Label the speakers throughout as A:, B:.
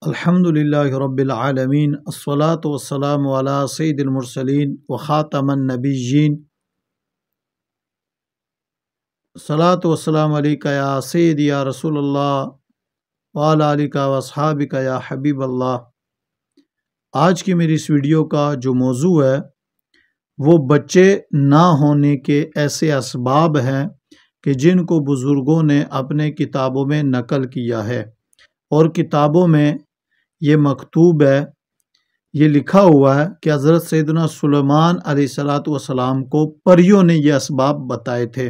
A: الحمدللہ رب العالمین الصلاة والسلام علی سید المرسلین وخاتم النبیین الصلاة والسلام علیکہ یا سیدی یا رسول اللہ وعلی آلک واصحابک یا حبیب اللہ۔ آج کی میری اس ویڈیو کا جو موضوع ہے وہ بچے نہ ہونے کے ایسے اسباب ہیں کہ جن کو بزرگوں نے اپنے کتابوں میں نقل کیا ہے، اور کتابوں میں یہ مکتوب ہے، یہ لکھا ہوا ہے کہ حضرت سیدنا سلیمان علیہ السلام کو پریوں نے یہ اسباب بتائے تھے۔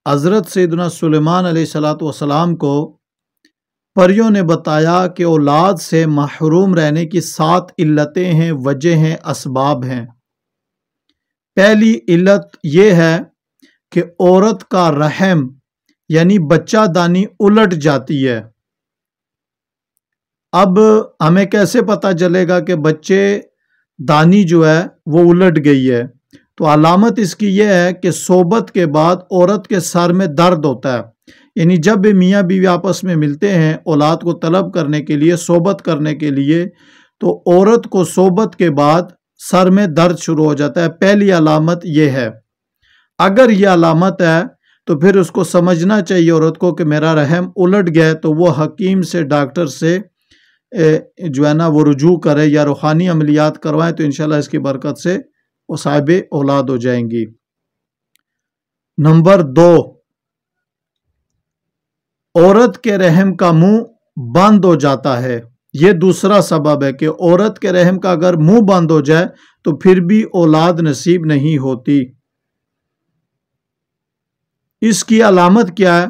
A: حضرت سیدنا سلیمان علیہ السلام کو پریوں نے بتایا کہ اولاد سے محروم رہنے کی 7 علتیں ہیں، وجہ ہیں، اسباب ہیں۔ پہلی علت یہ ہے کہ عورت کا رحم یعنی بچہ دانی الٹ جاتی ہے۔ اب ہمیں کیسے پتہ چلے گا کہ بچے دانی جو ہے وہ الٹ گئی ہے؟ تو علامت اس کی یہ ہے کہ صحبت کے بعد عورت کے سر میں درد ہوتا ہے، یعنی جب بھی میاں بیوی آپس میں ملتے ہیں اولاد کو طلب کرنے کے لیے، صحبت کرنے کے لیے، تو عورت کو صحبت کے بعد سر میں درد شروع ہو جاتا ہے۔ پہلی علامت یہ ہے۔ اگر یہ علامت ہے تو پھر اس کو سمجھنا چاہیے عورت کو کہ میرا رحم الٹ گیا ہے، تو وہ حکیم سے، ڈاکٹر سے جو ہے نا وہ رجوع کرے یا روحانی عملیات کروائیں، تو انشاءاللہ اس کی برکت سے وہ صاحب اولاد ہو جائیں گی۔ نمبر 2، عورت کے رحم کا منہ بند ہو جاتا ہے۔ یہ دوسرا سبب ہے کہ عورت کے رحم کا اگر منہ بند ہو جائے تو پھر بھی اولاد نصیب نہیں ہوتی۔ اس کی علامت کیا ہے؟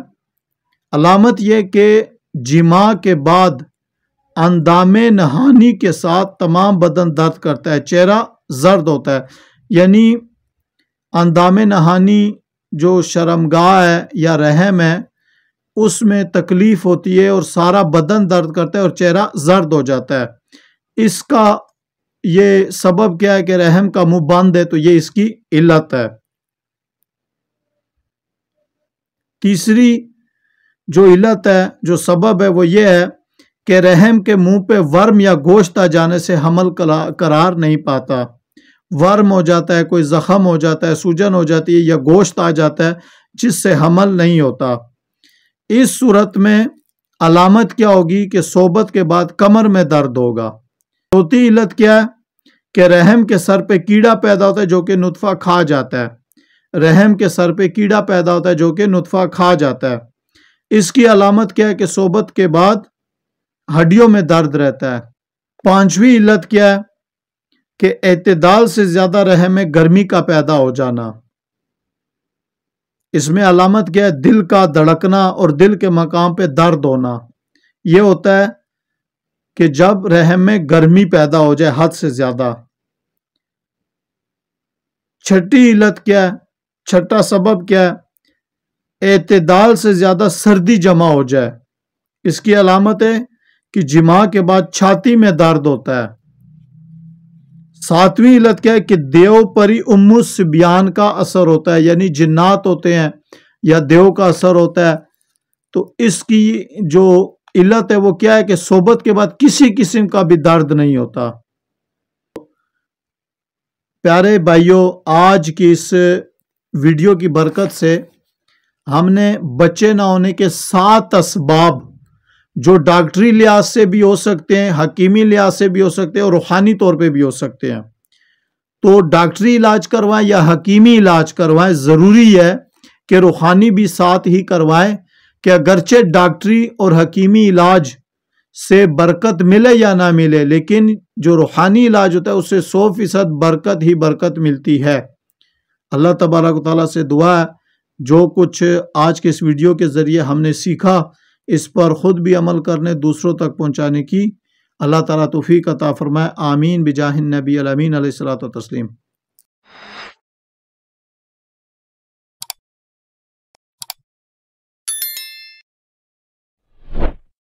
A: علامت یہ کہ جماع کے بعد اندام نہانی کے ساتھ تمام بدن درد کرتا ہے، چہرہ زرد ہوتا ہے، یعنی اندام نہانی جو شرمگاہ ہے یا رحم ہے اس میں تکلیف ہوتی ہے اور سارا بدن درد کرتا ہے اور چہرہ زرد ہو جاتا ہے۔ اس کا یہ سبب کیا ہے کہ رحم کا منہ بند ہے، تو یہ اس کی علت ہے۔ تیسری جو علت ہے، جو سبب ہے، وہ یہ ہے کہ رحم کے منہ پہ ورم یا گوشت آ جانے سے حمل قرار نہیں پاتا۔ ورم ہو جاتا ہے، کوئی زخم ہو جاتا ہے، سوجن ہو جاتی ہے یا گوشت آ جاتا ہے جس سے حمل نہیں ہوتا۔ اس صورت میں علامت کیا ہوگی کہ صحبت کے بعد کمر میں درد ہوگا۔ چوتھی علت کیا ہے کہ رحم کے سر پہ کیڑا پیدا ہوتا ہے جو کہ نطفہ کھا جاتا ہے۔ رحم کے سر پہ کیڑا پیدا ہوتا ہے جو کہ نطفہ کھا جاتا ہے۔ اس کی علامت کیا ہے کہ صحبت کے بعد ہڈیوں میں درد رہتا ہے۔ پانچویں علت کیا ہے کہ اعتدال سے زیادہ رحم میں گرمی کا پیدا ہو جانا۔ اس میں علامت کیا ہے؟ دل کا دھڑکنا اور دل کے مقام پہ درد ہونا۔ یہ ہوتا ہے کہ جب رحم میں گرمی پیدا ہو جائے حد سے زیادہ۔ چھٹی علت کیا ہے؟ چھٹا سبب کیا ہے؟ اعتدال سے زیادہ سردی جمع ہو جائے۔ اس کی علامت ہے کہ جماع کے بعد چھاتی میں درد ہوتا ہے۔ ساتویں علت کیا ہے کہ دیو پری ام الصبیان کا اثر ہوتا ہے، یعنی جنات ہوتے ہیں یا دیو کا اثر ہوتا ہے۔ تو اس کی جو علت ہے وہ کیا ہے کہ صحبت کے بعد کسی قسم کا بھی درد نہیں ہوتا۔ پیارے بھائیوں، آج کی اس ویڈیو کی برکت سے ہم نے بچے نہ ہونے کے 7 اسباب جو ڈاکٹری لحاظ سے بھی ہو سکتے ہیں، حکیمی لحاظ سے بھی ہو سکتے ہیں اور روحانی طور پہ بھی ہو سکتے ہیں، تو ڈاکٹری علاج کروائیں یا حکیمی علاج کروائیں، ضروری ہے کہ روحانی بھی ساتھ ہی کروائیں، کہ اگرچہ ڈاکٹری اور حکیمی علاج سے برکت ملے یا نہ ملے، لیکن جو روحانی علاج ہوتا ہے اس سے 100% برکت ہی برکت ملتی ہے۔ اللہ تبارک و تعالیٰ سے دعا ہے جو کچھ آج کے اس ویڈیو کے ذریعے ہم نے سیکھا اس پر خود بھی عمل کرنے، دوسروں تک پہنچانے کی اللہ تعالیٰ توفیق عطا فرمائے۔ آمین بجاہ النبی الامین علیہ الصلوۃ والتسلیم۔